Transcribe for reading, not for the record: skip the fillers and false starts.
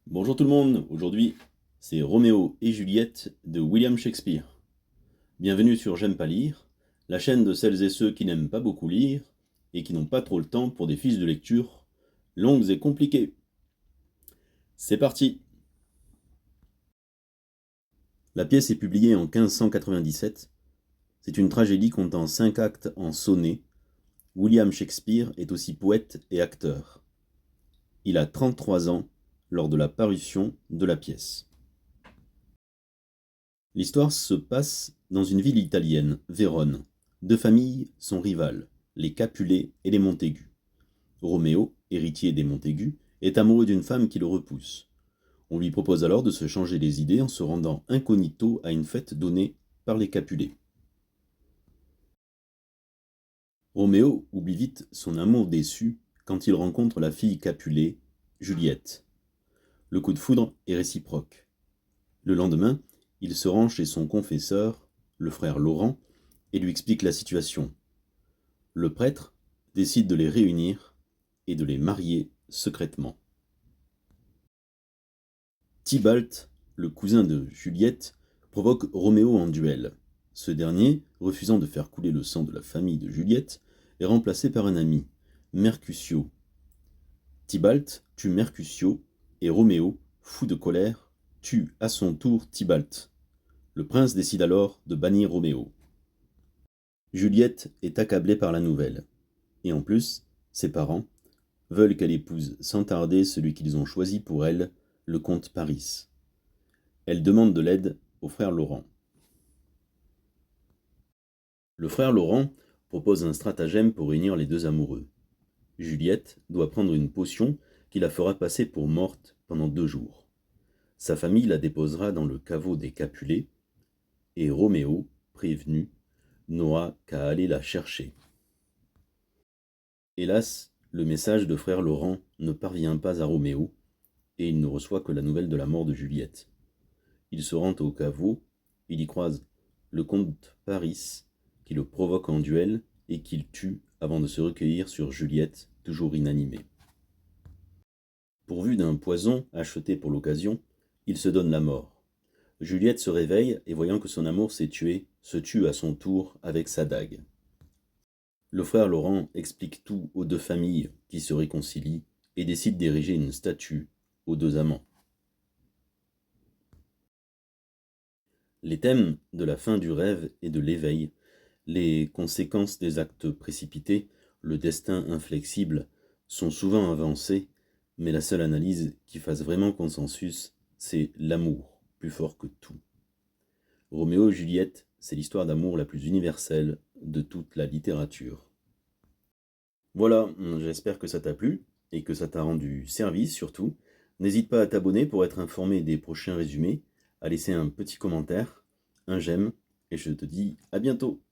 Bonjour tout le monde, aujourd'hui c'est Roméo et Juliette de William Shakespeare. Bienvenue sur J'aime pas lire, la chaîne de celles et ceux qui n'aiment pas beaucoup lire et qui n'ont pas trop le temps pour des fiches de lecture longues et compliquées. C'est parti. La pièce est publiée en 1597. C'est une tragédie comptant 5 actes en sonnet. William Shakespeare est aussi poète et acteur. Il a 33 ans lors de la parution de la pièce. L'histoire se passe dans une ville italienne, Vérone. Deux familles sont rivales, les Capulet et les Montaigu. Roméo, héritier des Montaigu, est amoureux d'une femme qui le repousse. On lui propose alors de se changer les idées en se rendant incognito à une fête donnée par les Capulet. Roméo oublie vite son amour déçu quand il rencontre la fille Capulet, Juliette. Le coup de foudre est réciproque. Le lendemain, il se rend chez son confesseur, le frère Laurent, et lui explique la situation. Le prêtre décide de les réunir et de les marier secrètement. Tybalt, le cousin de Juliette, provoque Roméo en duel. Ce dernier, refusant de faire couler le sang de la famille de Juliette, est remplacé par un ami, Mercutio. Tybalt tue Mercutio et Roméo, fou de colère, tue à son tour Tybalt. Le prince décide alors de bannir Roméo. Juliette est accablée par la nouvelle. Et en plus, ses parents veulent qu'elle épouse sans tarder celui qu'ils ont choisi pour elle, le comte Paris. Elle demande de l'aide au frère Laurent. Le frère Laurent propose un stratagème pour réunir les deux amoureux. Juliette doit prendre une potion qui la fera passer pour morte pendant 2 jours. Sa famille la déposera dans le caveau des Capulet, et Roméo, prévenu, n'aura qu'à aller la chercher. Hélas, le message de frère Laurent ne parvient pas à Roméo, et il ne reçoit que la nouvelle de la mort de Juliette. Il se rend au caveau, il y croise le comte Paris, qui le provoque en duel et qu'il tue avant de se recueillir sur Juliette, toujours inanimée. Pourvu d'un poison acheté pour l'occasion, il se donne la mort. Juliette se réveille et voyant que son amour s'est tué, se tue à son tour avec sa dague. Le frère Laurent explique tout aux deux familles qui se réconcilient et décide d'ériger une statue aux deux amants. Les thèmes de la fin du rêve et de l'éveil, les conséquences des actes précipités, le destin inflexible sont souvent avancés, mais la seule analyse qui fasse vraiment consensus, c'est l'amour, plus fort que tout. Roméo et Juliette, c'est l'histoire d'amour la plus universelle de toute la littérature. Voilà, j'espère que ça t'a plu et que ça t'a rendu service surtout. N'hésite pas à t'abonner pour être informé des prochains résumés, à laisser un petit commentaire, un j'aime, et je te dis à bientôt.